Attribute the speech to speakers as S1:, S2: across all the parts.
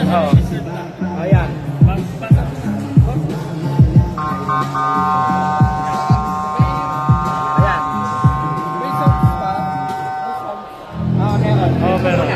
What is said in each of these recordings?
S1: Oo.
S2: Ayan. Ayan.
S3: May songs pa? May songs.
S2: Meron.
S1: Oo, meron.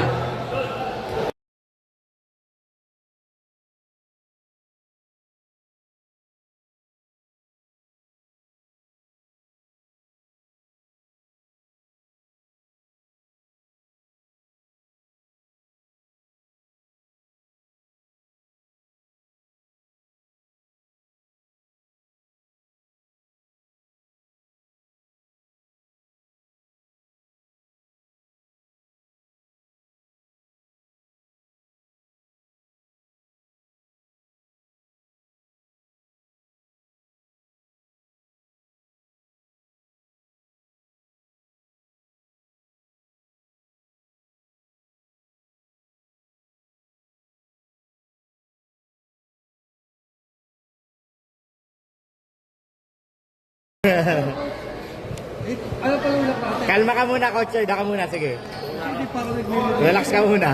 S3: Ano pa lang natin?
S2: Kalma ka muna, coach. Sir. Ka muna, sige.
S3: Hindi pa ako nag-video.
S2: Relax ka muna.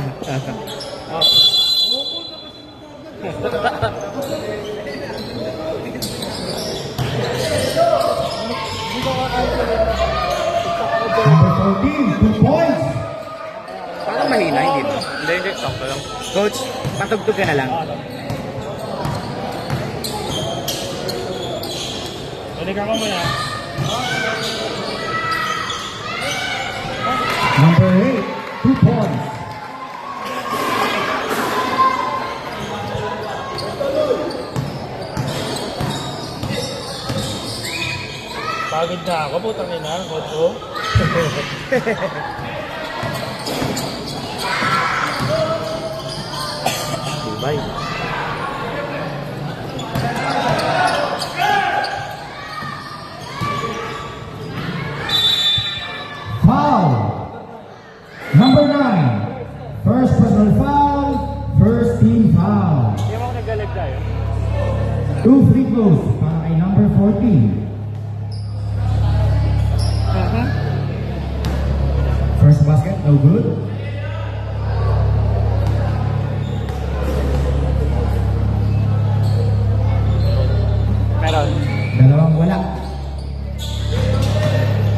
S4: Number 14, 2 points.
S2: Parang mahina, hindi ba?
S1: Hindi, sakto lang.
S2: Coach, patugtog ka na lang.
S1: Balikan ko muna.
S4: Number 8, 2 points.
S1: Pagod na ako, putang ina. Coach ko.
S2: Bye.
S4: Foul. Number 9, first personal foul, first team foul.
S1: Hindi mo ako nag-galag tayo.
S4: 2 free throws para kay number 14. First basket, no good.
S1: Meron.
S4: Dalawang wala.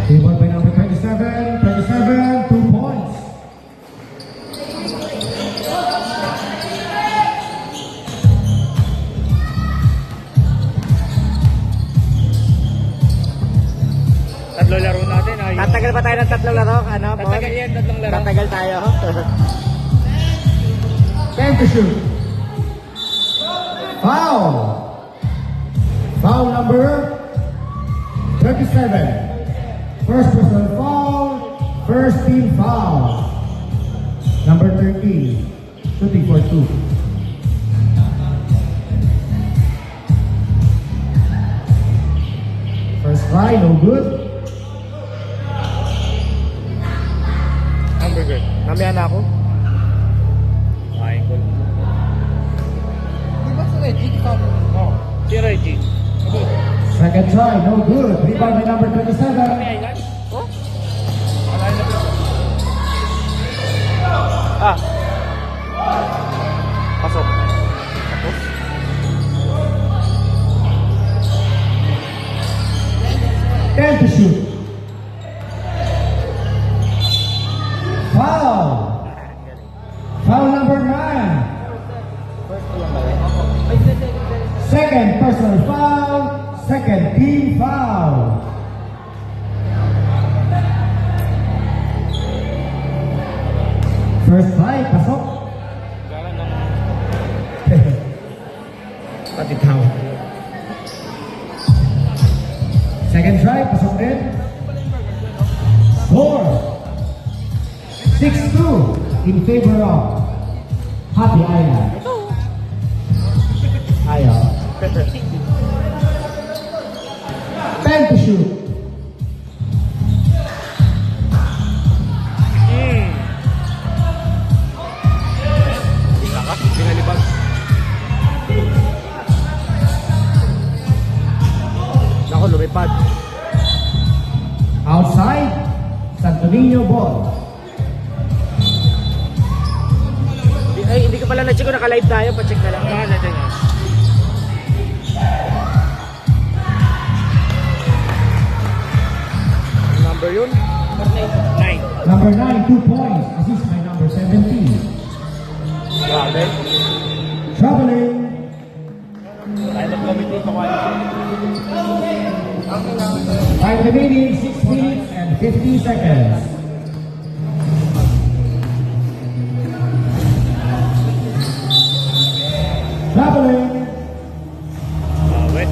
S4: Table by number 27, 2 points.
S1: Tatlo laro natin. Ayun.
S2: Tatagal pa tayo ng tatlong laro? Ano, Paul?
S1: Tatagal yan, tatlong laro.
S2: Tatagal tayo.
S4: 10 to shoot. Foul. Foul number 37. First personal foul, first team foul. Number 13, shooting for 2. First try, no good.
S1: Hamburger.
S2: Mamaya na ako.
S1: Kain ko lang.
S3: Di ba sa Reggie?
S1: Oh, si Reggie. Abot.
S4: Second try, no good. Rebound by number 27.
S1: Kaya yan? Oh? Alay na ba? Ah. Pasok. Tapos?
S4: 10 to shoot. Foul. Foul number 9. Second personal foul. Second team foul. First try, pasok.
S1: Gara ng...
S4: Pati tao. Second try, pasok din. Score. 6-2 in favor of Happy Island. Ayaw. 10 to shoot.
S1: Lakas, pinalibag.
S2: Naku, lumipad.
S4: Outside, Santo Niño ball.
S2: Ay, hindi ko pala na-check ko, naka-live tayo, pa-check na lang.
S1: Baka natin yan.
S2: Number yun?
S1: 9.
S4: Number 9, 2 points. Assist by number 17.
S1: Grabe.
S4: Traveling.
S1: Tayo mag-committee pa kayo.
S4: Time remaining 6 minutes and 50 seconds. Traveling.
S1: Wait.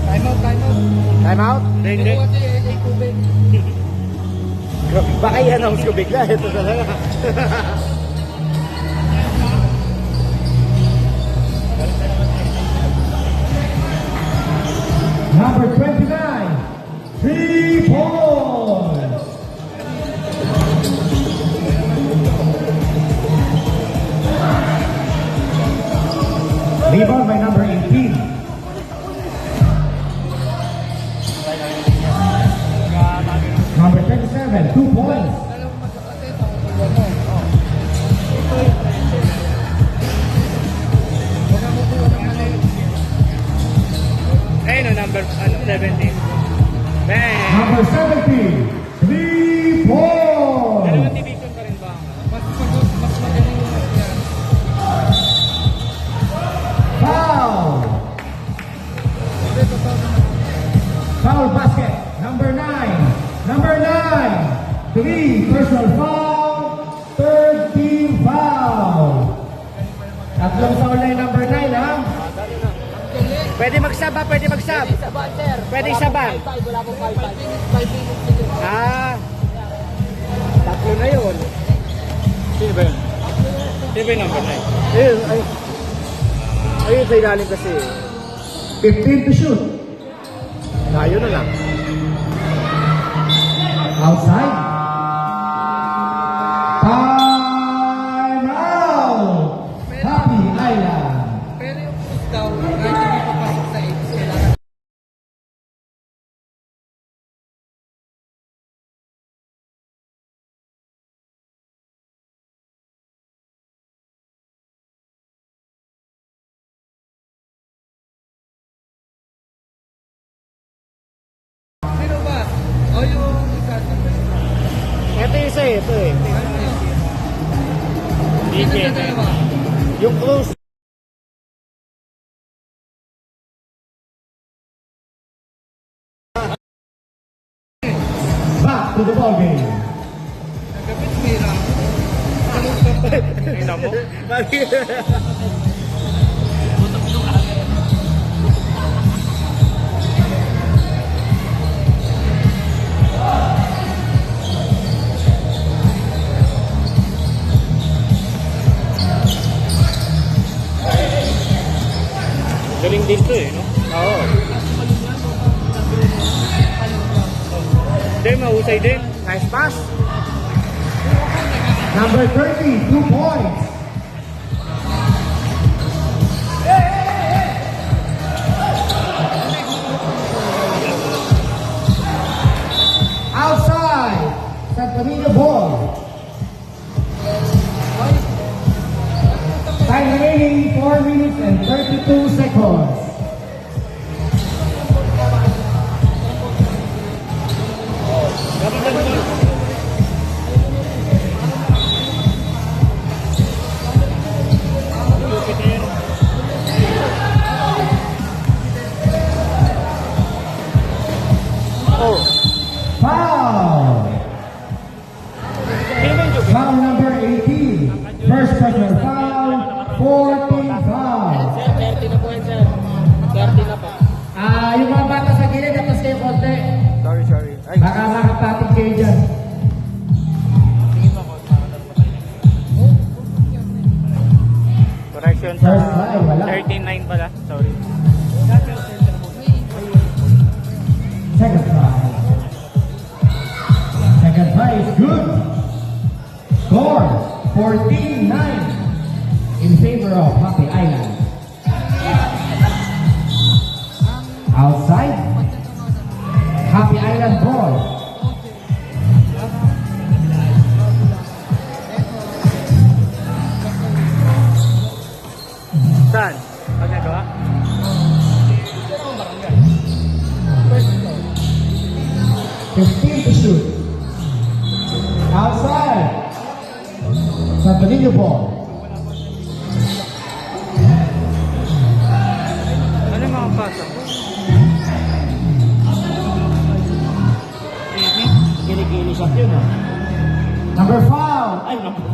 S3: Time out, time out.
S2: Time out?
S1: Hindi,
S3: Hindi
S1: hindi.
S3: ko kasi ay tubig.
S2: Baka i-announce ko bigla. Ito talaga.
S4: Number 29, 3 points. Rebound by number 18. Number 27, 2 points.
S3: Alam mo magkakasay sa kukuha mo. Huwag kang kukuha ng mali.
S1: Ayun o, number 17. Bang!
S4: Number 70, 3 points.
S1: Dalawang division pa rin ba?
S3: Mas magaling yung mas yan.
S4: Foul.
S3: Hindi, totoo naman.
S4: Foul basket. Number 9. Number 9. 3 personal foul. Third team foul. Tatlong foul na yung number 9, ha?
S2: Pwede mag-sub ha? Pwede mag-sub? Pwede saban?
S3: Wala pong 5 minutes.
S2: Ah. Tatlo na yun.
S1: Sino ba yun? Sino ba yung number 9?
S2: Ayun, ay. Ayun, sa ilalim kasi.
S4: 15 to shoot.
S2: Layo na lang.
S4: Outside. Time out. Happy Island.
S3: Pero yung push daw, kahit hindi papasok sa 8, kailangan. Sino ba? O yung isa.
S2: Ito yung isa eh. Ito eh.
S3: Ano yun? Sino
S1: DJ.
S3: sa dalawa?
S2: Yung close.
S4: Back to the ball game.
S3: Kapit mira.
S1: Tingnan mo. Galing din to eh, no?
S2: Oo.
S1: Hindi, mahusay din.
S2: Nice pass.
S4: Number 30, 2 points. Outside. Santo Niño ball. Time remaining 4 minutes and 32 seconds.
S2: Oh.
S4: Foul. Foul number 18. First personal foul. 14 foul.
S2: Sir, 30 na po yan, sir. 30 na po.
S4: Yung mga bata sa gilid, tapos kayo konti.
S2: Sorry. Ay,
S4: Baka makapatig kayo dyan.
S1: Correction sa
S4: First try, wala.
S1: 13-9 pala. Sorry.
S4: Second try. Second try is good. Score 14-9 in favor of Happy Island. Outside. Happy Island ball.
S2: Saan? Pag nagawa?
S4: 15 to shoot. Outside. Santo Niño ball.
S2: Ano yung mga pasok?
S1: Ginigilis yun ah.
S4: Number foul.
S1: Ay, naku.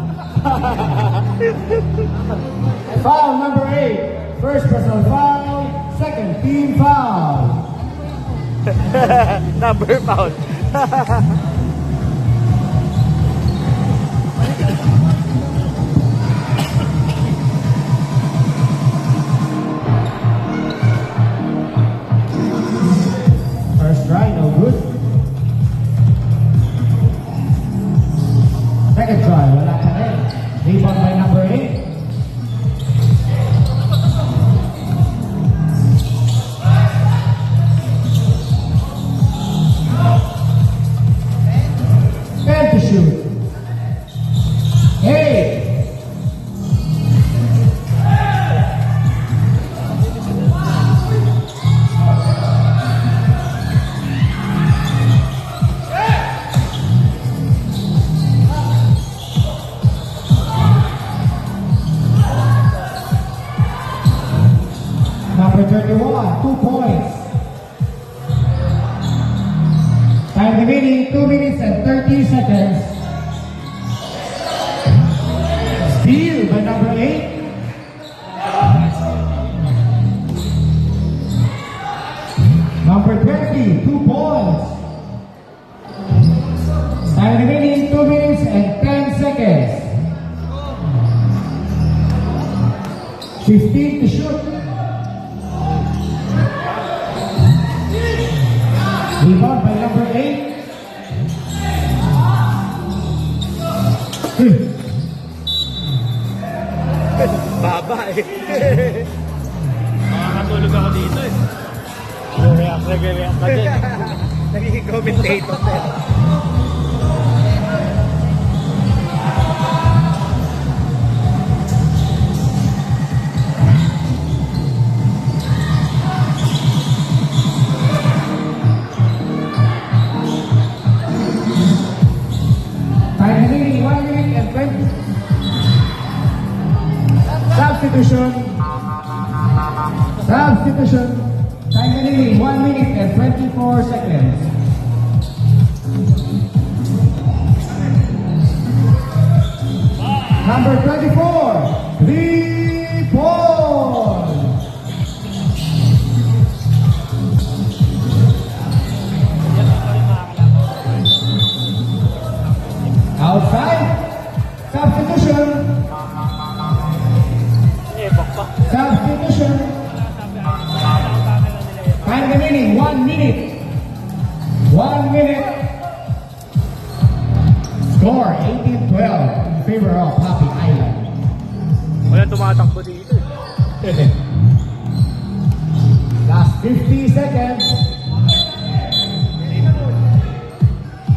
S4: Foul number 8. First personal foul. Second team foul.
S2: Number foul.
S4: First try, no good. Second try, wala pa rin. Rebound by number 8. And to shoot. 8. Number 31, 2 points. Time remaining 2 minutes and 30 seconds. Steal by number 8. Number 20, 2 points. Time remaining 2 minutes and 10 seconds. 15 to shoot. Rebound by number 8.
S2: Baba eh.
S1: Makakatulog ako dito eh. Nag-react ka dyan.
S2: Nagiging commentator.
S4: Time remaining 1 minute and 20. Substitution. Substitution. Time remaining 1 minute and 24 seconds. Number 24, 3 points. Outside. Substitution. Substitution. Time remaining 1 minute. 1 minute. Score 18-12 in favor of Happy Island.
S2: Walang tumatakbo dito.
S4: Last 50 seconds.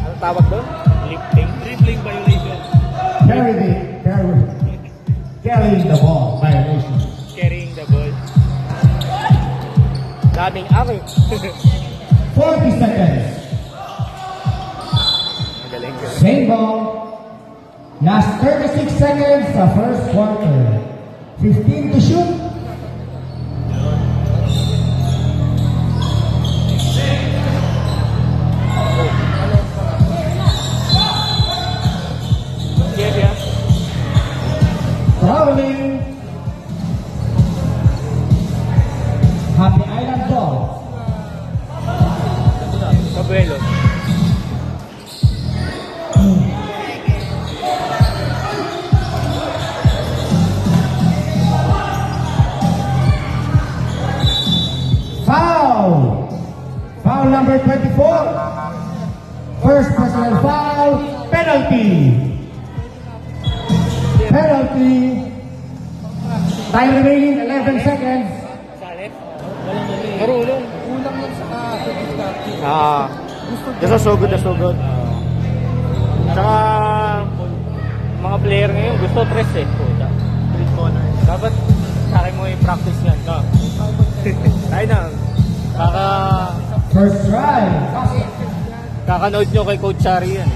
S2: Anong tawag doon?
S1: Dribbling violation.
S4: Carrying the ball violation.
S2: Carrying the ball. Daming ari.
S4: 40 seconds.
S2: Magaling ka.
S4: Same ball. Last 36 seconds sa first quarter. 15 to shoot.
S2: Kevin.
S4: Traveling. Happy Island ball.
S2: Cabuelo.
S4: Foul. Foul number 24. First personal foul. Penalty. Penalty. Time remaining 11 seconds.
S2: Marunong.
S3: Kulang lang sa diskarte.
S2: That's so good, that's so good. Tsaka, mga player ngayon gusto tres eh. Dapat sa akin mo i-practice yan. No? Tayo na.
S4: First try. Basket.
S2: Kakanood nyo kay Coach Chari yan.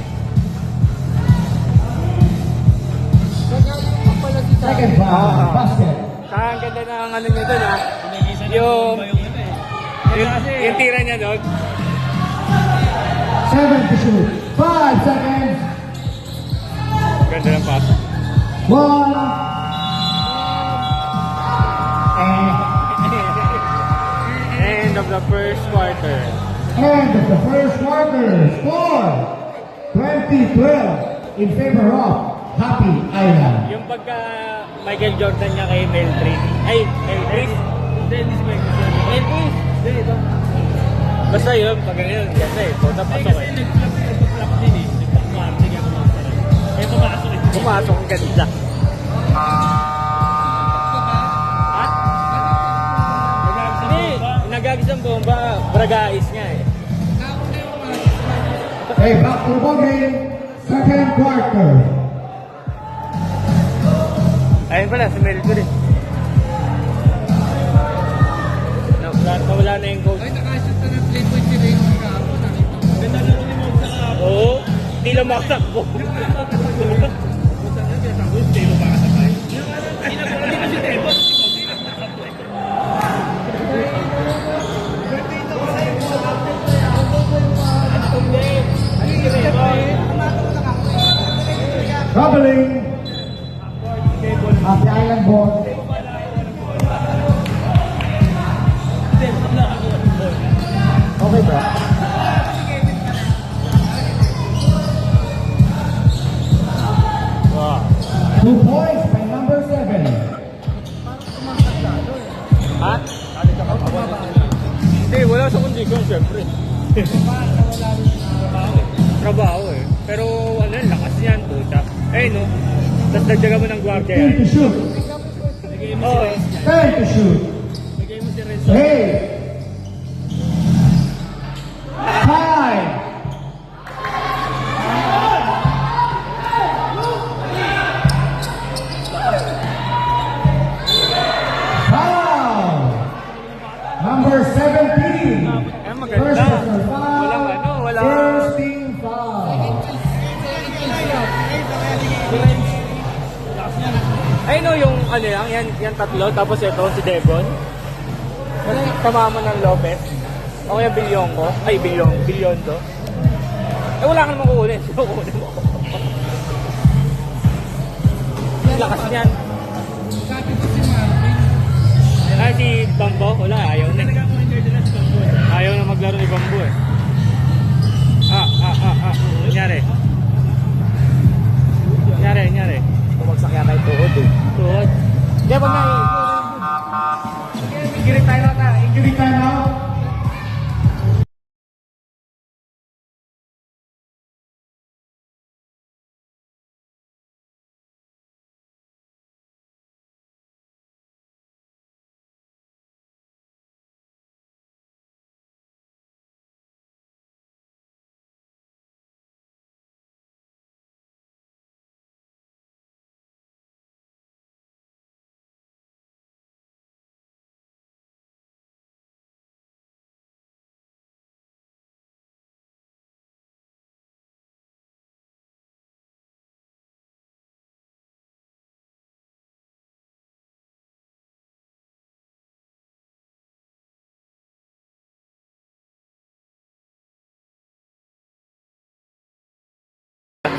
S4: Second foul. Basket.
S2: Ang ganda na ang ano nyo doon ha. Yung tira niya doon.
S4: 7 to shoot. 5 seconds.
S2: Ganda ng pass.
S4: 1. And
S2: End of the first quarter.
S4: end of the first quarter. Score 20-12 in favor of Happy Island.
S2: Yung pagka Michael Jordan niya kay Mel Tris. Ay, Mel Tris? Hindi si Mel Tris. Mel Tris? Hindi, ito. Basta yun, pag ganyan, ganda eh. Punta pasok eh.
S1: Nag-flap din eh. Nag-flap din ako mga sarap. Eh, pumasok eh.
S2: Pumasok ang ganda. Ha? Hindi, nagagis ang bomba. Bragais nga eh.
S4: Okay, back to the ball game. Second quarter.
S2: Ayun pala, si Mel Tris. Nawala na yung coach.
S3: Ay, nakashoot na ng play point si Raymond Cabo. Nakita ko.
S1: Ganda na ni Mog sa kapon.
S2: Oo, hindi lang makasakbo.
S1: Punta na, pinasakbo. Hindi mo makasabay. Hindi na si Tebo.
S4: Traveling. Happy Island ball. Okay ba?
S2: Wow.
S4: 2 points by number 7.
S2: Ha? Hindi, wala sa kondisyon, syempre. Trabaho eh. Pero ano, lakas niyan, puta. Eh no, tapos dagdagan mo ng gwardiya
S4: 10
S2: yan.
S4: to shoot.
S2: Oo.
S4: 10 to shoot.
S1: Bigay mo si Renzo.
S4: 8. 5. Foul. Number 17.
S2: Eh, maganda.
S4: Personal foul.
S2: Walang ano, walang...
S4: First team foul.
S2: Ay no, yung ano lang, yan tatlo, tapos ito si Devon. Kasi kamama ng Lopez. O kaya Bilyongo. Ay, Bilyondo. Eh, wala ka naman kukunin. Sino kukunin mo? Lakas niyan.
S3: Sabi ko si Marvin.
S2: Ay, si Bambo, wala, ayaw na. Ayaw na maglaro ni Bambo eh. Nangyari. Bumagsak yata yung tuhod eh. Tuhod? Hindi, wag na eh.
S4: Injury time out. Injury time out.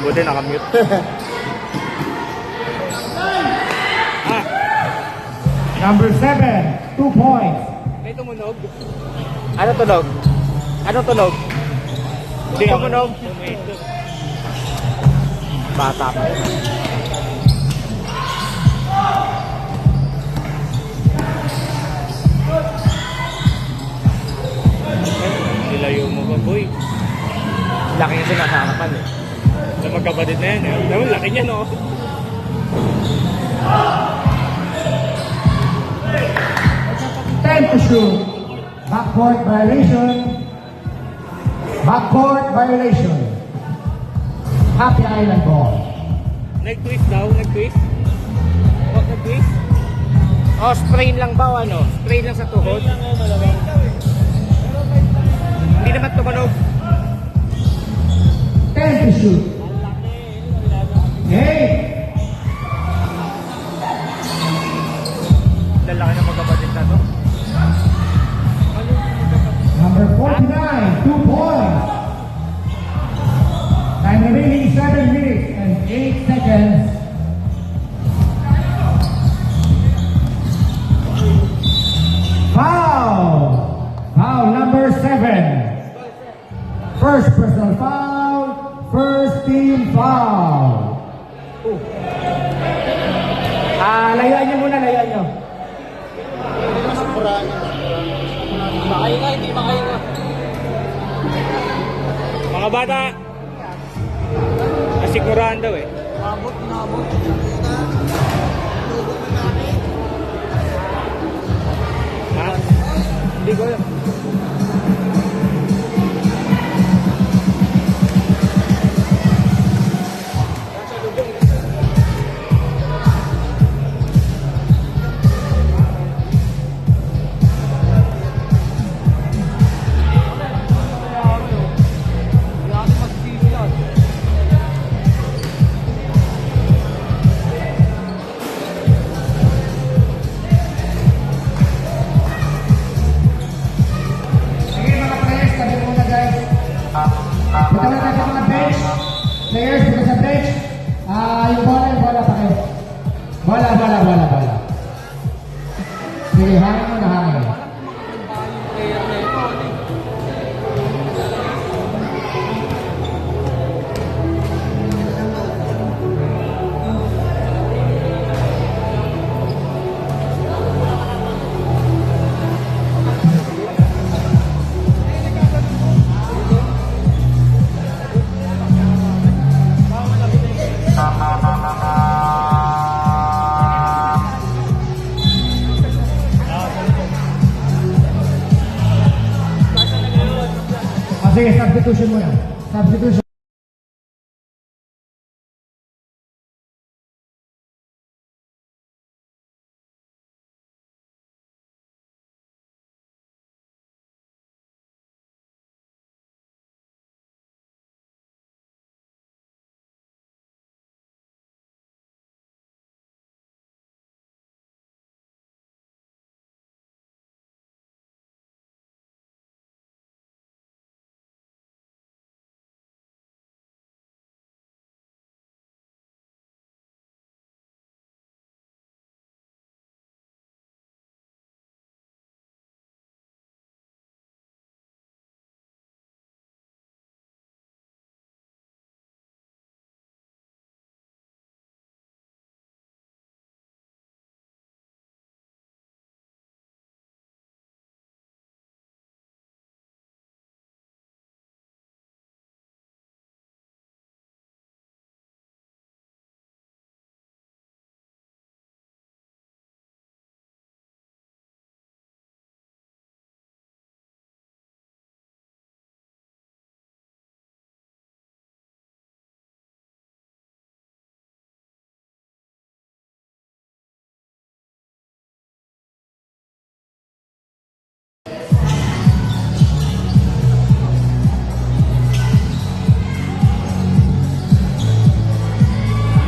S2: Buti nakamute.
S4: Number 7, 2 points.
S2: May tumunog. Ano tunog? Anong tunog? Hindi tumunog. Bata pa. Nilayo mo ba, boy? Laki niya sinasarapan eh. Sa magkapatid na yan eh. Naman, laki niya no?
S4: 10 to shoot. Backcourt violation. Backcourt violation. Happy Island ball.
S2: Nag-twist daw, nag-twist. Huwag nag-twist. Oh, sprain lang ba o ano? Sprain lang sa tuhod? Hindi naman tumanog.
S4: 10 to shoot. 8.
S2: Lalaki na magkapatid na to.
S4: Number 49, 2 points. Time remaining 7 minutes and 8 seconds. Foul! Foul number 7. First personal foul, first team foul. Layuan nyo muna, layuan nyo.
S3: Makahinga, hindi makahinga.
S2: Mga bata, nasigurahan daw eh.
S3: Nabot.
S2: Ha? Hindi ko alam.
S4: Sige mga players, sabi mo na guys. Punta na tayo sa mga bench. Players, punta sa bench. Yung bola pa kayo. Bola. Sige, hangin mo na hangin. Sige, substitution muna. Substitution.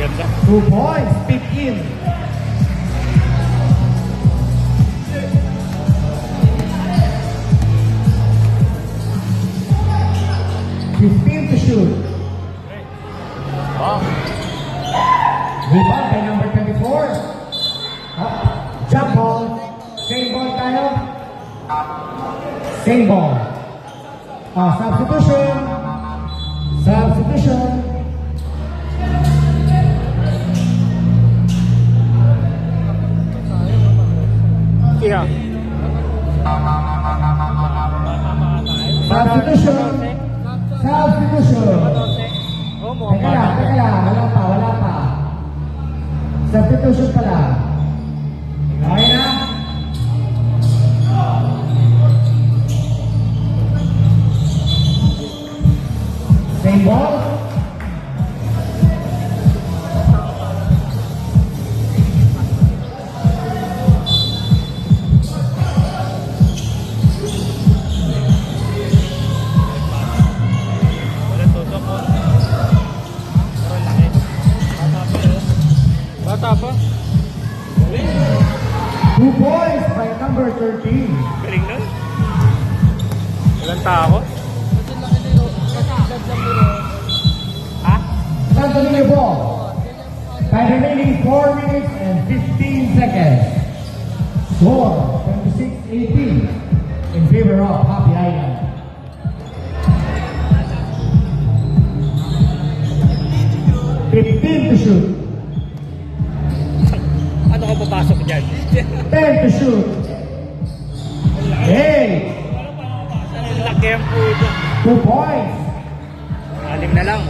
S2: Ganda.
S4: 2 points, pick in. To shoot. Rebound by number 24. Jump ball. Same ball tayo. Same ball. Substitution.
S2: Yeah.
S4: Substitution.
S2: Oh, mukhang
S4: Teka lang. Wala pa. Substitution pala. Okay na? Same ball. 2 points by number 13.
S2: Galing nun. Walang takot.
S3: Kasi laki nilo. Kasi agad lang nilo.
S2: Ha?
S4: Santo Niño ball. Time remaining 4 minutes and 15 seconds. Score 26-18 in favor of Happy Island. $15 to shoot.
S2: Ano ka papasok dyan?
S4: 10 to shoot. 8.
S2: Ang laki ang puto.
S4: 2 points.
S2: Alim na lang.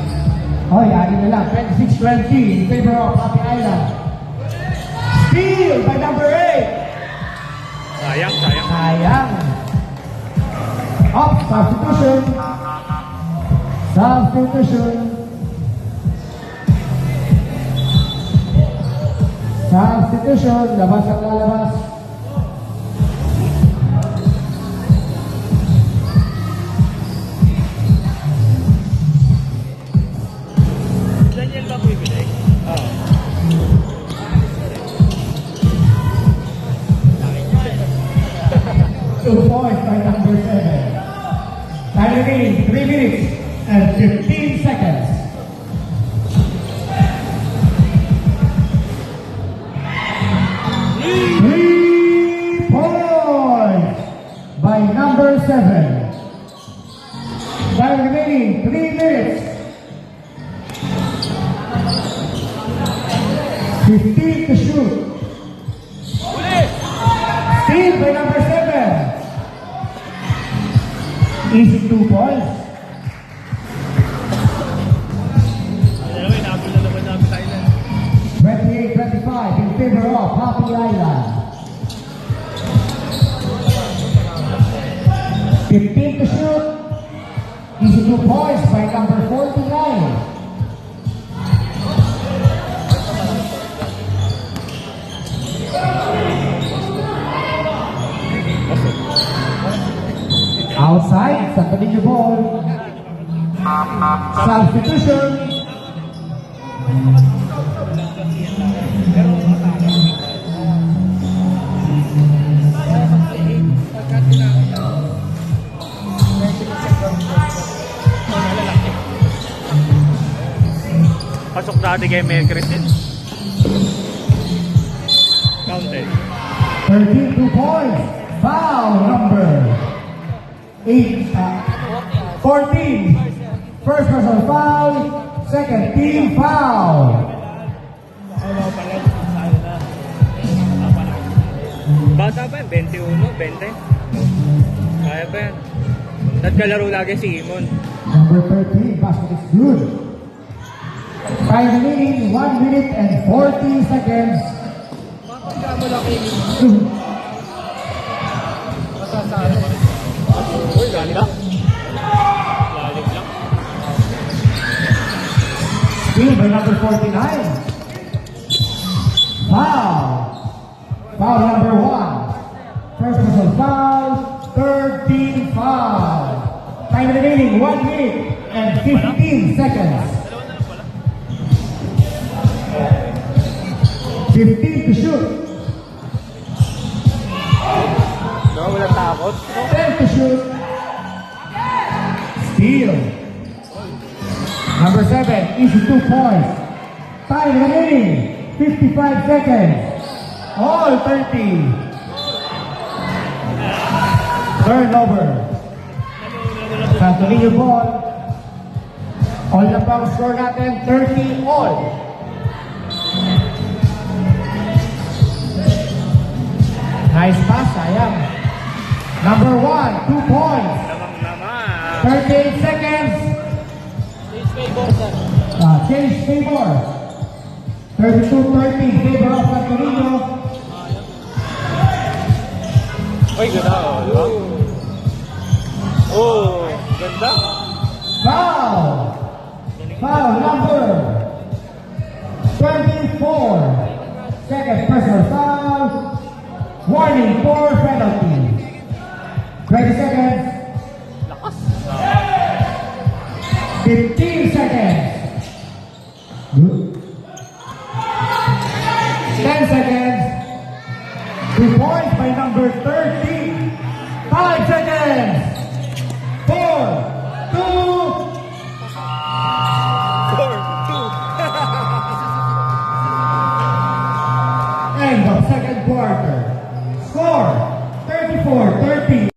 S4: Oh, yari na lang. 26-20 in favor of Happy Island. Steal by number 8.
S2: Sayang, sayang.
S4: Sayang. Up, substitution. Substitution. Substitution. Labas ang lalabas.
S2: Ganyan ba bibili? Oo.
S4: 2 points by number 7. Time remaining 3 minutes and 15 seconds. Three points by number 7. Time remaining 3 minutes. 15 to shoot. Steal by number 7. Easy 2 points.
S2: Alam mo, inabol na naman namin Thailand.
S4: 28-25 in favor of Happy Island. 15 to shoot. Easy 2 points by number 49. Outside, Santo Niño ball. Substitution.
S3: Pagka tinakot.
S2: Pasok dati kay Mel Crescent. Counted.
S4: 13 2 points. Foul number 14. First personal foul. Second team foul.
S2: Bata pa yan, 21, 20. Kaya pa yan. Nagkalaro lagi si Imon.
S4: Number 13, basket is good. Time remaining 1 minute and 40 seconds.
S3: Pagka mo lang kayo. Masasalo.
S2: Uy, ganda. Lalim lang.
S4: Steal by number 49. Foul. Foul number 1. First personal foul. Third team foul. Time remaining 1 minute and 15 seconds. 15 to shoot.
S2: No, walang takot.
S4: 10 to shoot. Steal. Number 7, easy 2 points. Time remaining 55 seconds. All 30. Turnover. Santo Niño ball. All na pa ang score natin, 30 all. Nice pass, sayang. Number 1, 2 points.
S2: Namang naman.
S4: 38 seconds.
S3: Please pay box, sir.
S4: Change favor. 32-30 in favor of Santo Niño.
S2: Uy, ganda. Oh, oh, ganda.
S4: Foul. Foul number 24. Second personal foul. Warning for penalty. 20 seconds. 15 seconds. Good. 10 seconds. 2 points by number 30. 5 seconds. 4, 2,
S2: 4-2.
S4: end of second quarter. Score 34-30.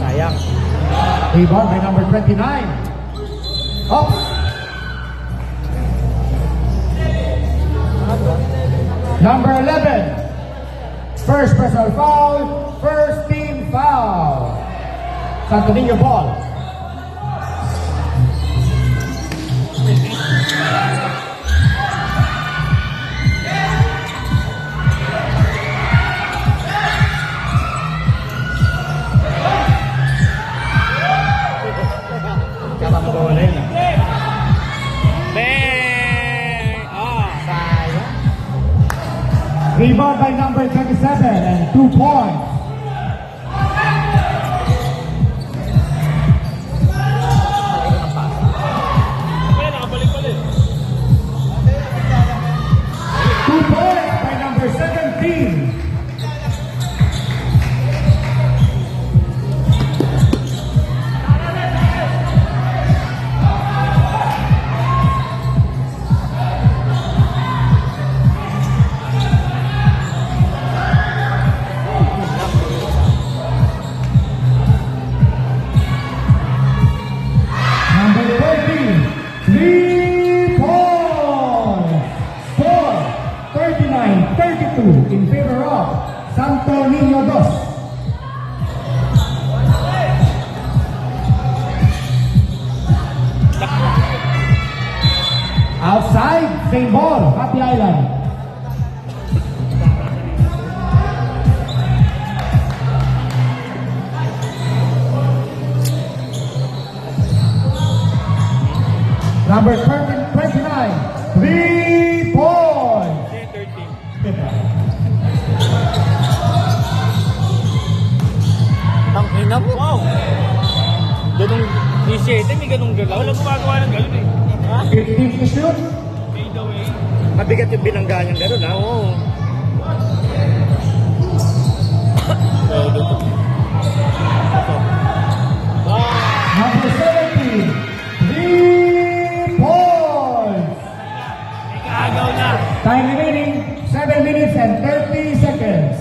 S2: Sayang.
S4: Rebound by number 29. Up. Number 11. First personal foul. First team foul. Santo Niño ball.
S2: Bang! Sayang.
S4: Rebound by number 27 and 2 points.
S1: Kaya nakabalik ulit.
S4: 2 points by number 17. Number 13, 3 points. Score 39-32 in favor of Santo Niño Dos. Outside, same ball, Happy Island. Number 29, 3 points.
S2: 13. Tangina mo. Wow. Ganong 17, may ganong galaw.
S1: Wala gumagawa ng gano'n eh.
S2: Ha?
S4: 15 to shoot.
S1: Fade away.
S2: Mabigat yung binangga niyang gano'n, ha? Oo.
S4: Number 17, 3 points.
S1: May kaagaw na.
S4: Time remaining, 7 and 30 seconds.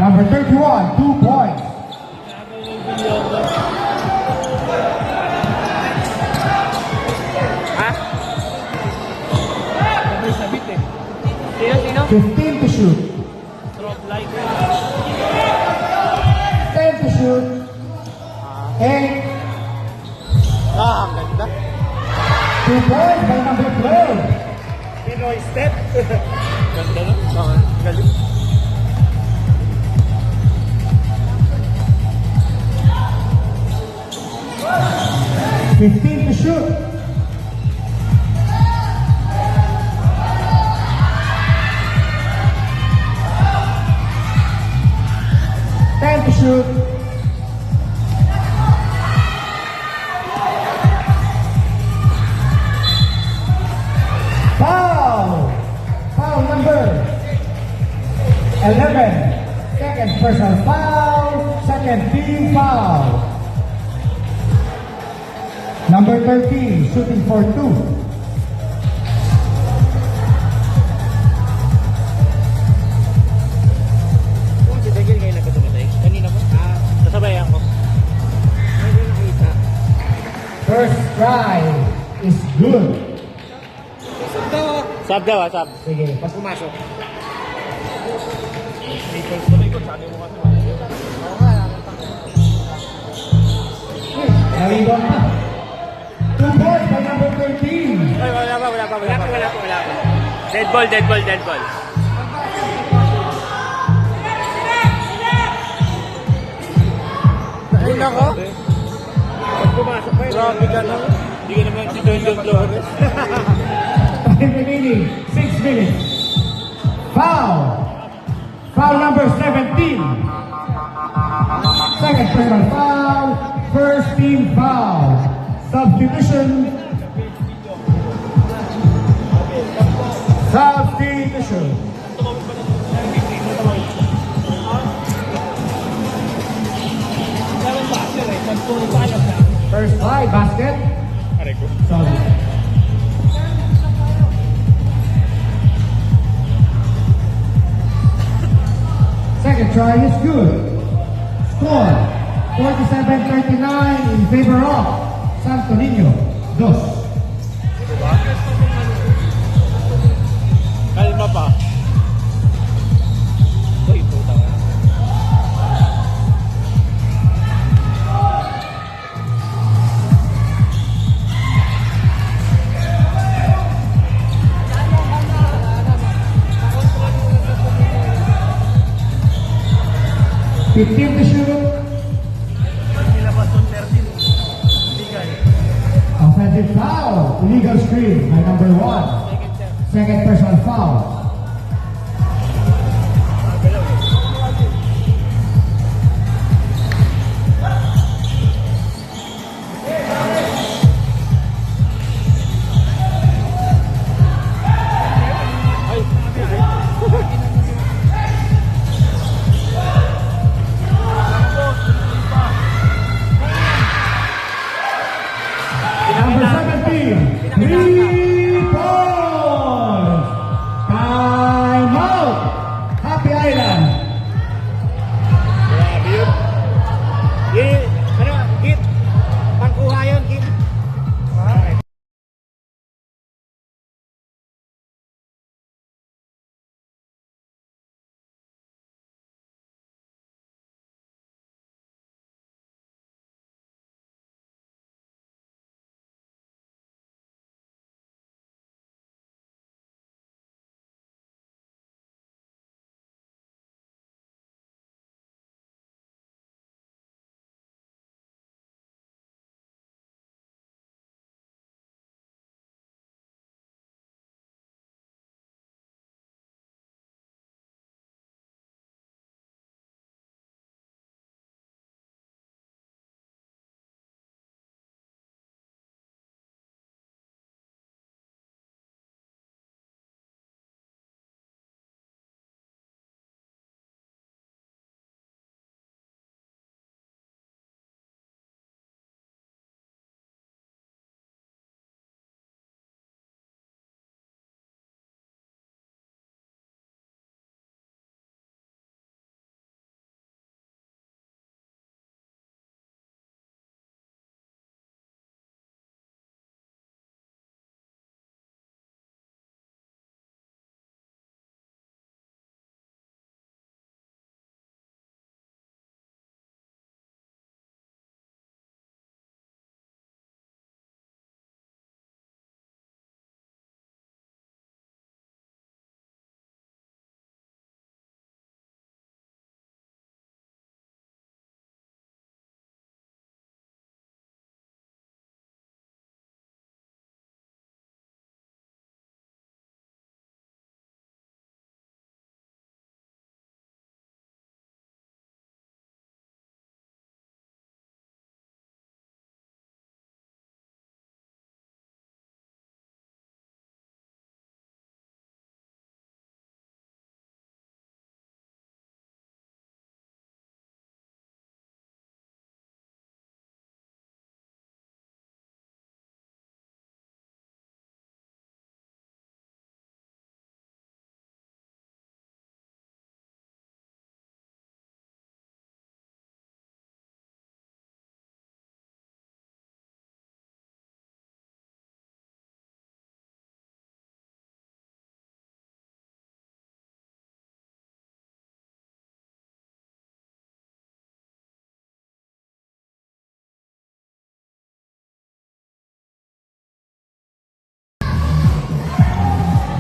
S4: Number 31, 2 points.
S2: Ha?
S1: Sabay sabit eh.
S2: Sino?
S4: 15 to shoot.
S1: Drop like.
S4: 10 to shoot. 8.
S2: Ang ganda.
S4: 2 points by number 12.
S2: Pinoy step. Ganda no? Oo, galing.
S4: 15 to shoot. Ten to shoot. Foul. Foul number 11. Second personal foul. Second team foul. Number 13, shooting for 2.
S2: Kung si Daniel ngayon nagkatumatay, kanina mo? Nasabayan ko. Hindi nakita.
S4: First try is good.
S2: Sab daw, sab.
S4: Sige.
S2: Pag pumasok.
S1: Naples ko na ikot. Sabi mo kasi wala yun.
S4: Narigon pa. 2 points by number 13.
S2: Ay, wala pa. Dead ball. Ay, nako. Pag pumasok pa yun. Grabe ka na. Hindi ka naman si Don Flores.
S4: Time remaining, 6 minutes. Foul. Foul number 17. Second personal foul. First team foul. Substitution. Substitution. First try, basket.
S2: Aray ko.
S4: Sorry. Second try is good. Score 47-39 in favor of Santo Niño. Dos.
S2: Kalma pa.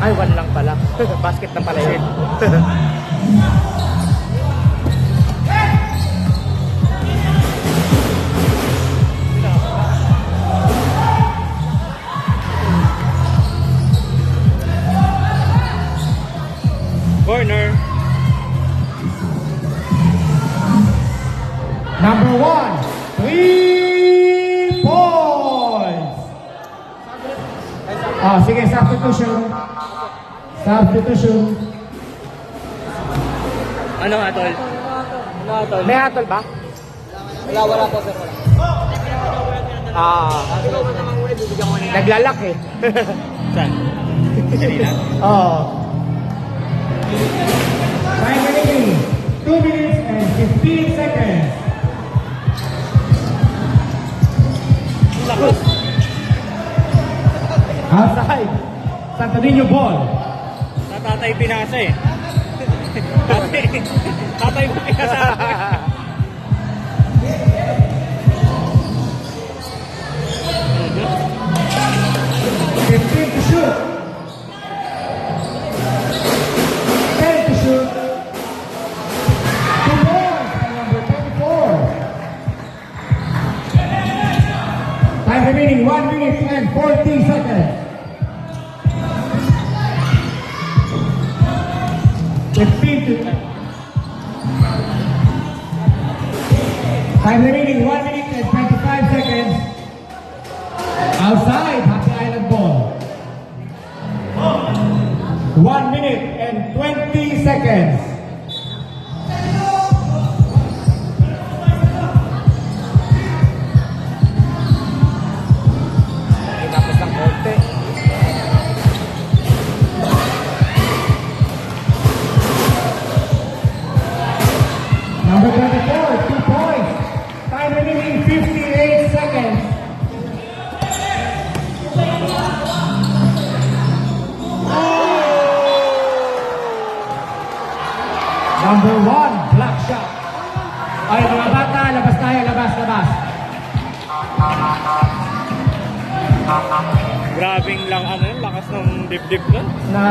S2: Ay, 1 lang pala. Basket na pala yun. Corner.
S4: Number 1, 3 points. Sige, substitution. Substitution.
S2: Ano atol? May atol ba?
S3: Wala po sir, wala.
S2: Naglalak eh. Saan? Kanina?
S4: Time remaining 2 minutes and 15 seconds.
S2: Lakas.
S4: Outside. Santo Niño ball.
S2: Sa tatay pinasa eh. Tatay mo pinasa.
S4: 15 to shoot. 10 to shoot. 2 points by number 24. Time remaining 1 minute and 40 seconds. 15 to Time remaining 1 minute and 25 seconds. Outside, Happy Island ball. 1 minute and 20 seconds.
S2: Tapos ng konti.
S4: Number 24, 2 points. Time remaining 58 seconds. Number 1, block shot. Ay, mga bata, labas tayo, labas.
S2: Grabing lang ano yun, lakas ng dibdib nun.
S4: Na,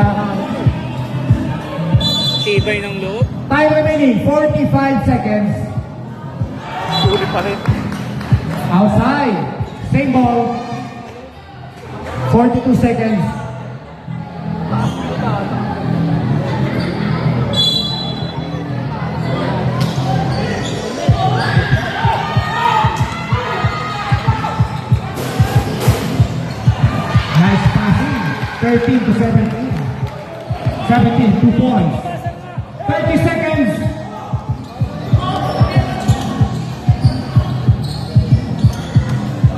S2: Tibay ng loob.
S4: time remaining 45 seconds.
S2: Sulit pa rin.
S4: Outside, same ball. 42 seconds. Nice passing. 13 to 17. 17, 2 points. 30 seconds.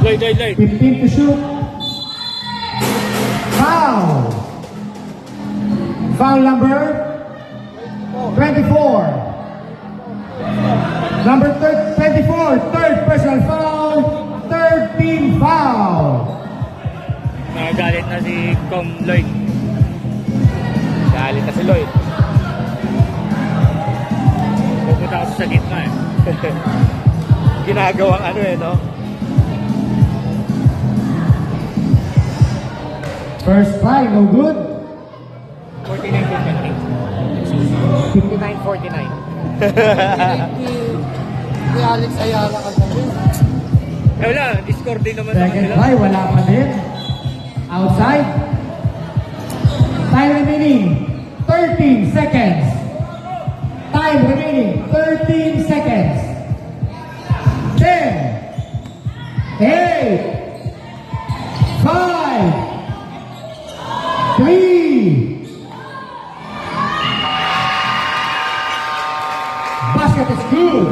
S2: Loy.
S4: 15 to shoot. Foul. Foul number 24. Number 24, third personal foul. Third team foul.
S2: Nagagalit na si Com Lloyd. Galit na si Lloyd. Pupunta kasi sa gitna eh. Ginagawang ano eh, no?
S4: First try, no good.
S2: 49-49. 59-49.
S3: Ni Alex Ayala kagabi.
S2: Eh wala, discord din naman sa
S4: Second
S2: kanila.
S4: try, wala pa din. Outside. Time remaining 13 seconds. Time remaining 13 seconds. 10, 8, 5, 3. Basket is good.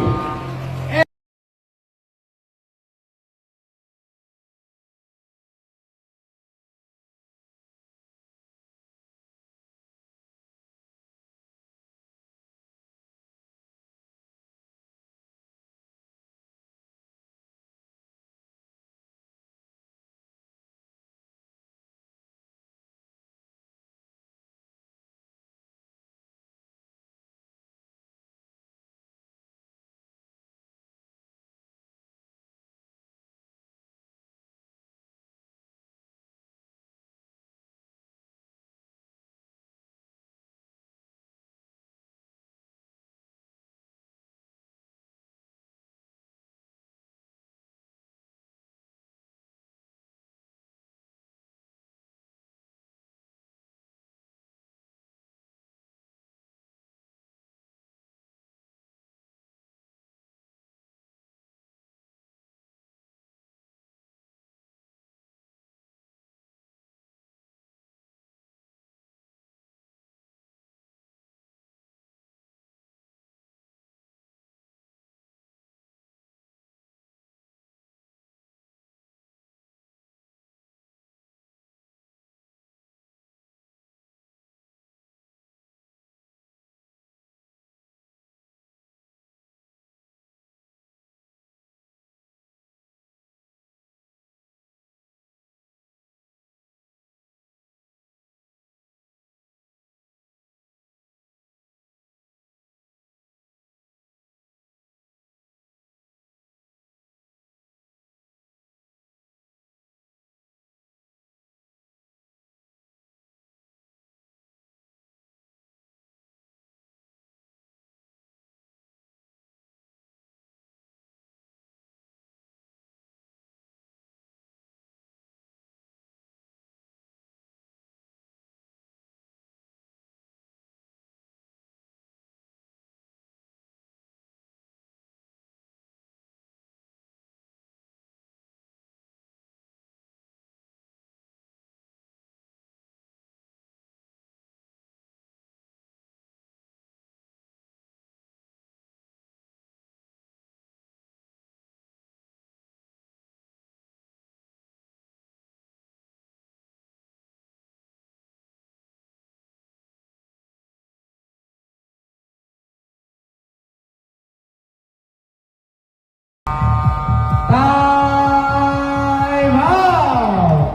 S4: Time out!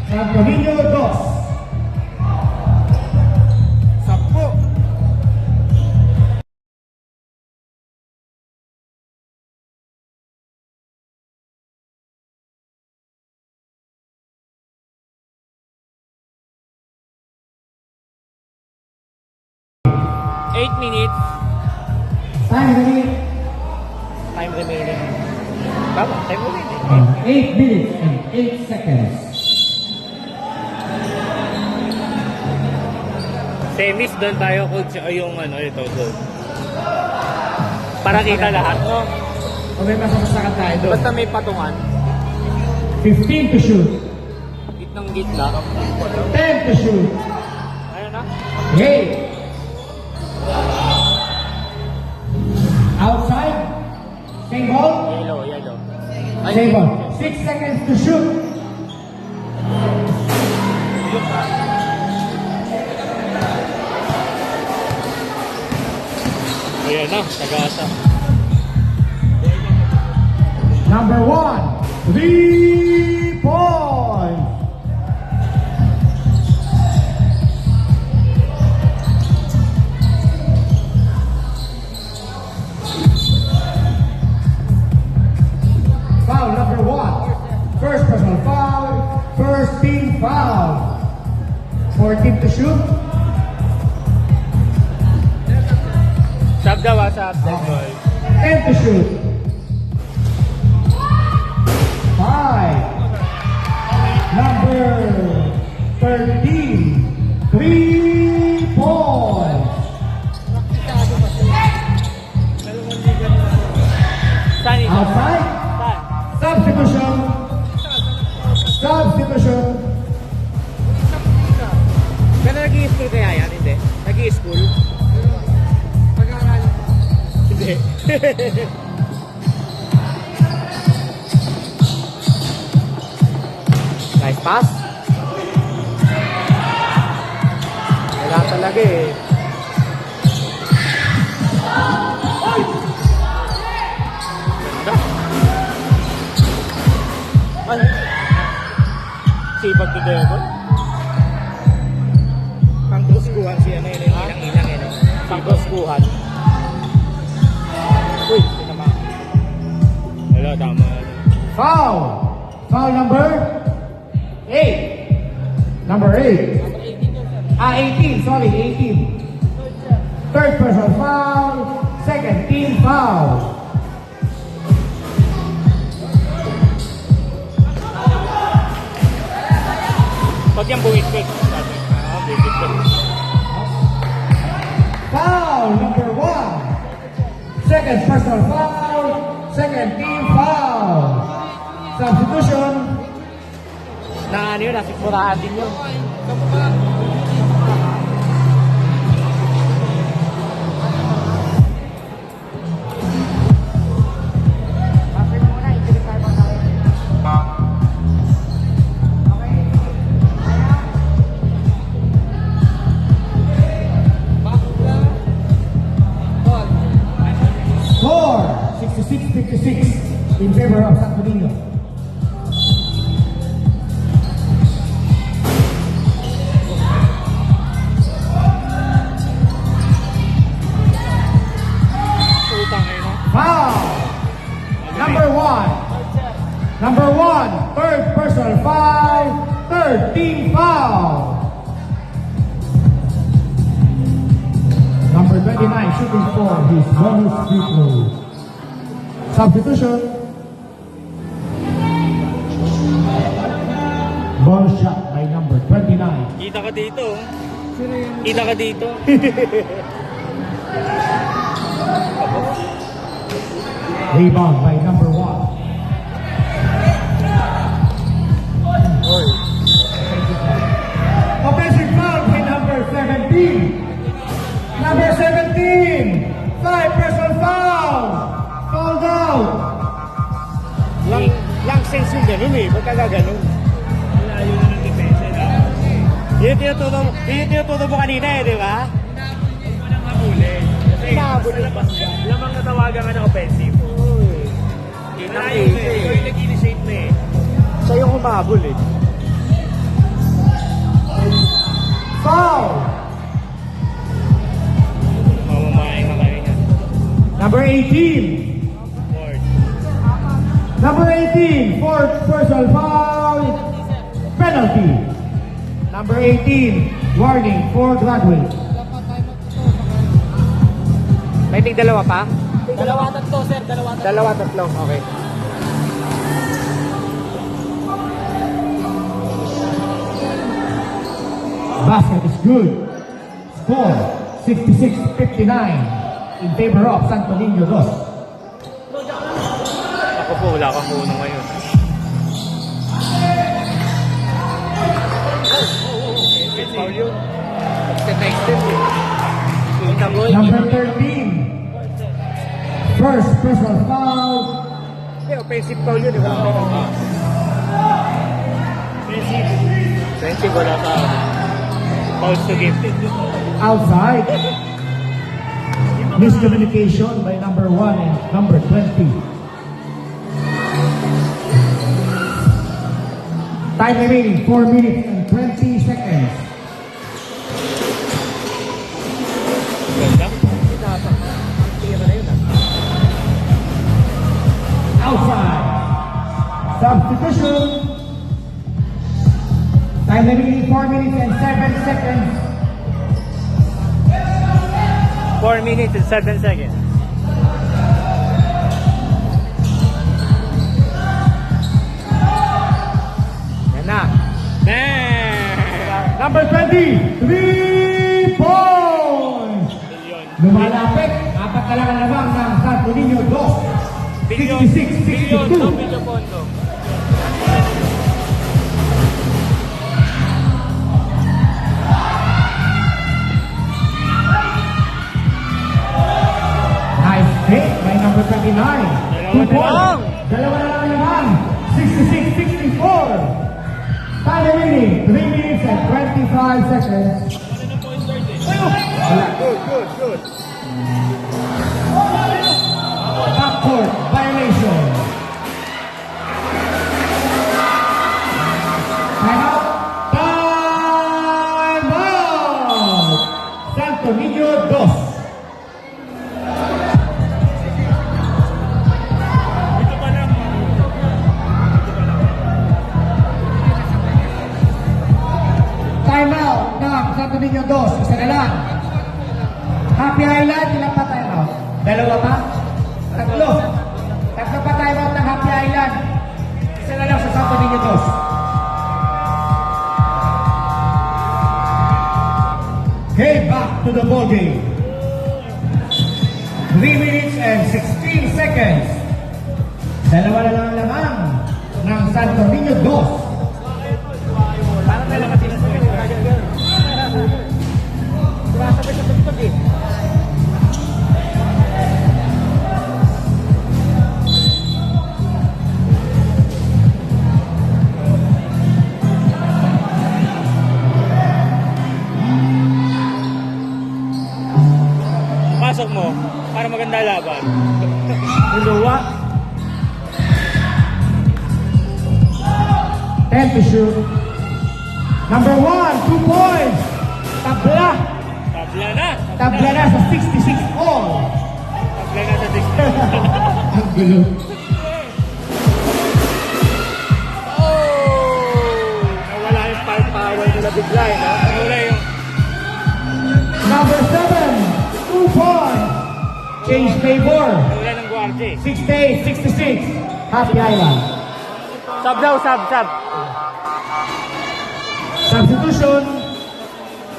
S4: Santo Niño 2.
S2: 8 minutes.
S4: Time remaining.
S2: Time remaining. Tama, time remaining.
S4: 8 minutes and 8 seconds.
S2: Semis doon tayo, coach. O yung ano, ito, doon. Para kita lahat, no?
S4: O may masasakan tayo doon.
S2: Basta may patungan.
S4: 15 to shoot.
S2: Gitnang gitna.
S4: 10 to shoot.
S2: Ayun na.
S4: 8. Outside. Same ball.
S2: Yellow, yellow.
S4: Same ball. 6 seconds to shoot.
S2: Ayan na, tagasa.
S4: Number 1. 3 points. Foul number 1. First personal foul. First team foul. 14 to shoot.
S2: Sab daw, sab. Boy.
S4: 10 to shoot. 5. Number 13. 3 points.
S2: Saan ito?
S4: Outside.
S2: Saan?
S4: Substitution. Substitution.
S2: Pero nag-i-school kaya yan? Hindi. Nag-i-school? Hindi. Nice pass. Wala talaga eh. Ganda. Ay. Sipag to Devon. Pang kuskuhan si ano yun, ilang yun. Pang kuskuhan. Uy, tama. Wala, tama.
S4: Foul. Foul number 8. Number 8. 18. Sorry, 18. Third personal foul. Second team foul.
S2: Pag yung buwit-wit. Buwit-wit.
S4: Foul number 1. Second personal foul. Second team foul. Substitution.
S2: Na ano yun, nasikmurahan din yun.
S4: Score 66-56 in favor of Santo Niño.
S2: Utang ngayon, no?
S4: Foul. Number 1. Number 1. Third personal foul. Third team foul. Number 29 shooting for his bonus free throw. Substitution. Bonus shot by number 29.
S2: Kita ka dito. Kita ka dito.
S4: Rebound by number 1.
S2: Oy.
S4: Offensive foul by number 17. Number 17. 5 personal foul. Called out.
S2: Lang sense yung ganun eh. Ba't ka ganun? Layo na ng depensa na. Yun yung tinuturo mo kanina eh, di ba? Huwag mo nang habulin. Kasi Nahabulin pa siya.
S1: lamang natawagan ka na offensive. Malayo na eh. Ikaw yung nag-initiate na eh.
S2: Siya yung humabol eh.
S4: Foul!
S1: Mamamain na kayo niyan.
S4: Number 18.
S1: Ford.
S4: Number 18, fourth personal foul. Penalty. Number 18, warning for graduate.
S2: May tig dalawa pa?
S3: Dalawa tatlo, sir. Dalawa tatlo.
S2: Dalawa, tatlong. Okay.
S4: Basket is good. Score 66-59 in favor of Santo Niño Dos.
S1: Ako po, wala kang puno ngayon.
S2: Foul yun. Extend.
S4: Number 13, first personal foul.
S2: Hindi, offensive foul yun. Wala ka
S1: Friendship, wala ka. Fouls to game.
S4: Outside. Miscommunication by number 1 and number 20. Time remaining 4 minutes and 20 seconds.
S1: Ganda.
S4: Outside. Substitution. Time remaining 4 minutes and 7 seconds.
S2: 4 minutes and 7 seconds. Yan na.
S4: Number 20, 3 points. Lumalapit, apat na lang ang lamang ng Santo Niño Dos.
S1: Bilyon
S4: 66-62.
S1: pondo.
S4: Nice hit by number 29. 2 points. Dalawa na lang ang lamang. 66-64. Time remaining 3 minutes and 25 seconds.
S2: Good.
S4: Backcourt violation. Time out. Time out. Santo Niño Dos.
S1: Dito pa lang.
S4: Time out ng Santo Niño Dos. Isa na lang. Happy Island, ilan pa time out? Dalawa pa? Tatlo. Tatlo pa time out ng Happy Island. Isa na lang sa Santo Niño Dos. Okay, back to the ball game. 3 minutes and 16 seconds. Dalawa na lang ang lamang ng Santo Niño Dos.
S2: Parang may lakas sila sa kanya. Sumasabay sa tugtog eh.
S1: Pasok mo para maganda laban.
S2: Luluwa.
S4: 10 to shoot. Number 1, 2 points. Tabla.
S1: Tabla na.
S4: Tabla na sa 66 all.
S1: Tabla na sa 6.
S4: Ang gulo.
S2: Nawala yung firepower nila bigla eh. No?
S1: Wala yung
S4: Number 7, 2 points. Change favor.
S1: wala ng guardia eh.
S4: 68, 66. Happy Island.
S2: Sub daw, sub.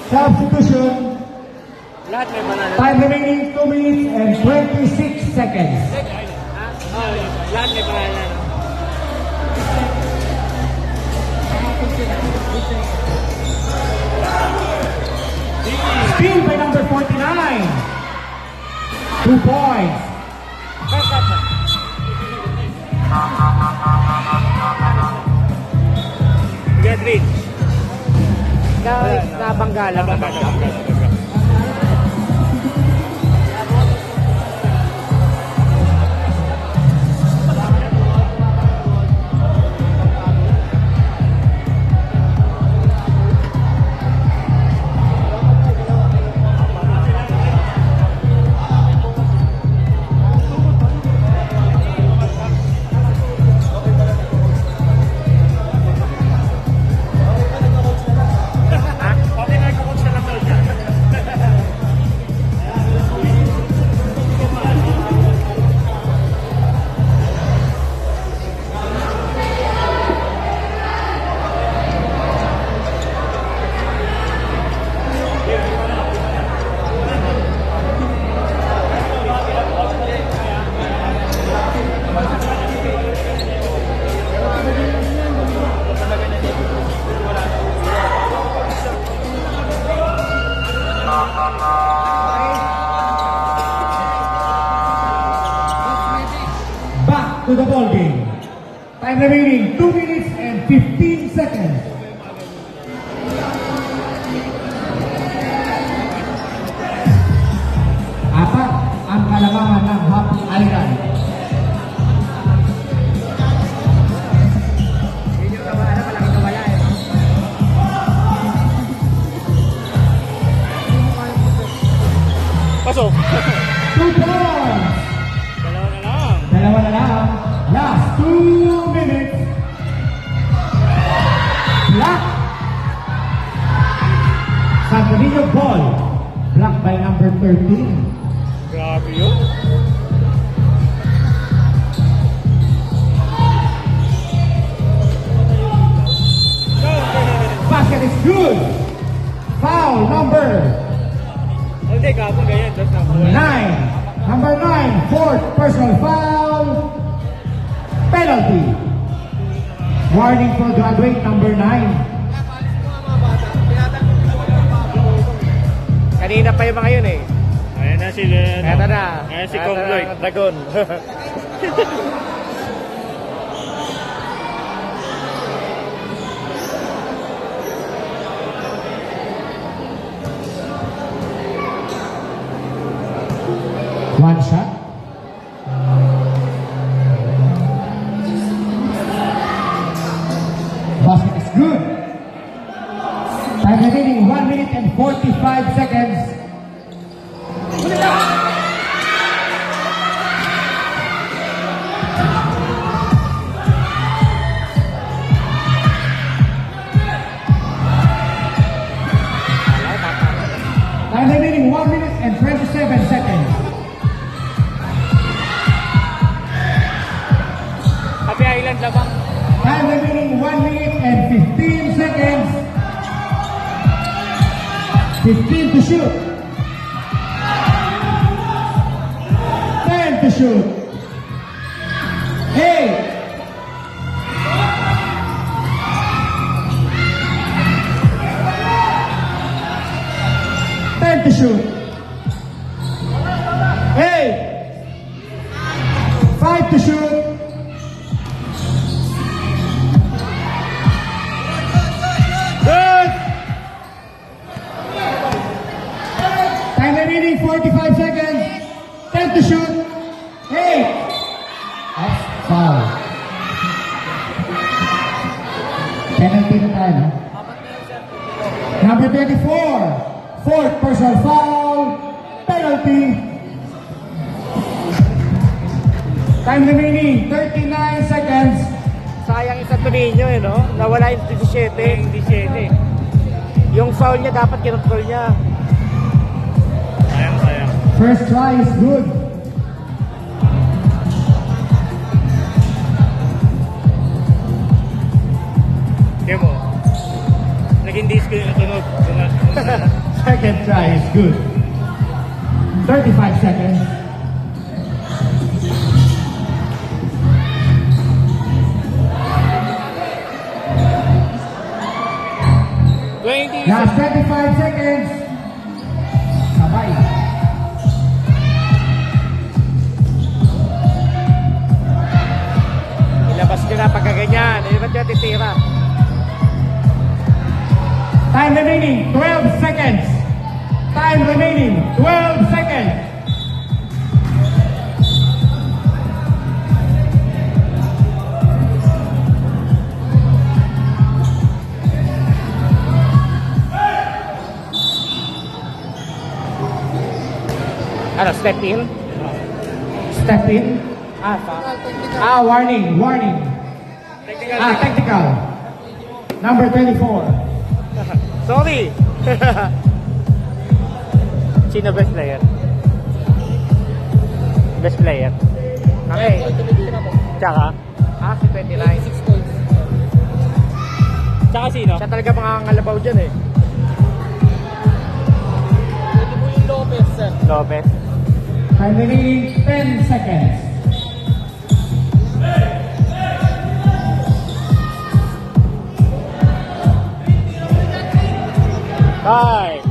S4: Substitution.
S2: Lahat may banana.
S4: Time remaining 2 minutes and 26 seconds.
S2: Lahat may banana.
S4: Steal by number 49. 2 points.
S1: Get rich.
S2: Nabangga lang.
S4: to the ball game. Time remaining 2 minutes and 15 seconds. Apat ang kalamangan ng Happy Island.
S2: Pasok.
S4: 2 points.
S2: Dalawa na lang.
S4: Dalawa na lang. Last 2 minutes. Block. Santo Niño ball. Blocked by number 13.
S2: Grabe yun.
S4: Basket is good. Foul number
S2: Hindi, kapag ganyan. Just na.
S4: 9. Number 9. Fourth personal foul. Penalty. Warning for graduate number 9.
S3: Kanina pa yung mga yun eh.
S2: Ayan na sila.
S3: Eto na.
S2: Ayan si
S3: Eto
S2: Kong
S3: na
S2: Lloyd.
S3: ang Dragon.
S4: One shot. Basket is good. Time remaining 1 minute and 45 seconds. Time remaining 1 minute and 27 seconds.
S2: Happy Island labang.
S4: Time remaining 1 minute and 15 seconds. 15 to shoot. 10 to shoot. 8. 10 to shoot. 8. 5 to shoot. Good. Time remaining 45 seconds. 10 to shoot. 8. That's foul. Penalty na tayo, no? Number 24. Fourth personal foul. Penalty. Time remaining 39 seconds.
S3: Sayang yung Santo Niño eh, no? Nawala yung 17.
S2: Yung 17.
S3: Yung foul niya, dapat kinontrol niya.
S2: Sayang, sayang.
S4: First try is good.
S2: Kaya mo. Naging disco yung tunog.
S4: Second try is good. 35 seconds. Last 25 seconds. Sabay.
S3: Ilabas niyo na pagkaganyan. Ilabas niyo titira.
S4: Time remaining 12 seconds. Time remaining 12 seconds.
S3: Ano, step in?
S4: Step in. Warning, warning. Technical. Number 24.
S3: Sorry! Sino best player? Best player? Okay. Tsaka? Si 29. 6 points.
S2: Tsaka sino?
S3: Siya talaga mga ngalabaw dyan eh. Pwede mo yung Lopez, sir. Lopez?
S4: Time remaining 10 seconds.
S2: Bye!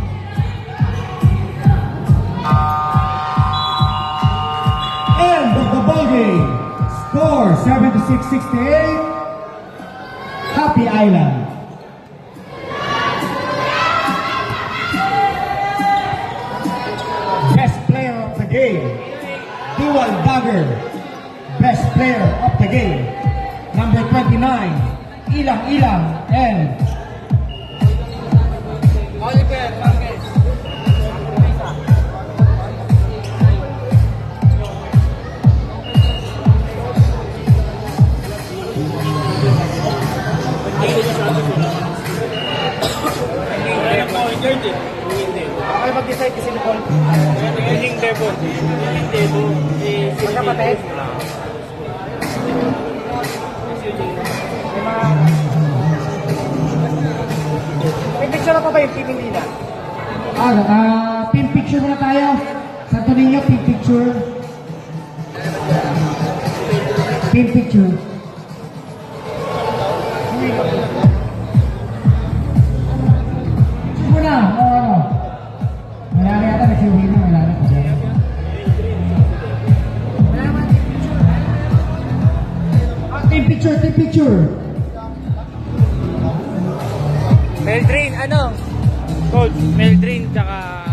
S4: End of the ball game. Score score, 76-68. Happy Island. Best player of the game, Dual Dagger. Best player of the game, number 29, Ilang Ilang and
S2: Oliver Marquez.
S3: Okay, mag-decide kasi ni Paul.
S2: Yung Devon. Yung Devon.
S3: Magkapatid? May picture pa ba yung team hindi na?
S4: team picture muna tayo. Santo Niño, team picture. Team picture. Picture muna. Oo. Wala na yata nagsiuwi na. Wala na pa dyan. Team picture, team picture.
S2: Meldrin, ano? Coach, Meldrin, tsaka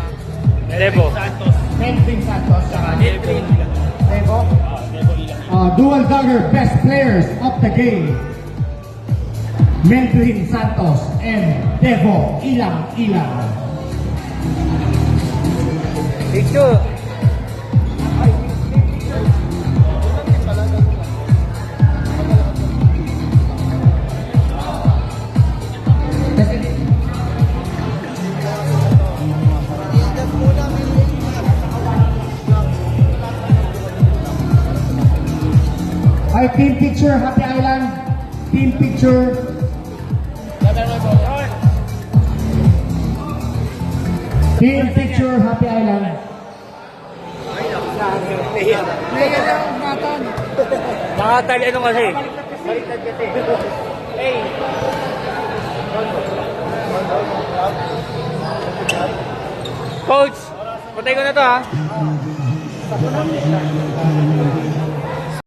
S2: Devo. Santos.
S4: Melvin Santos.
S2: Devo.
S4: Devo. Dual Dagger best players of the game. Melvin Santos and Devo Ilang Ilang.
S2: Picture.
S4: Ay, team picture, Happy Island. Team picture. Team picture, Happy Island.
S2: Nakatali, ano kasi? Baliktad kasi. Hey. Coach, patay ko na to ha.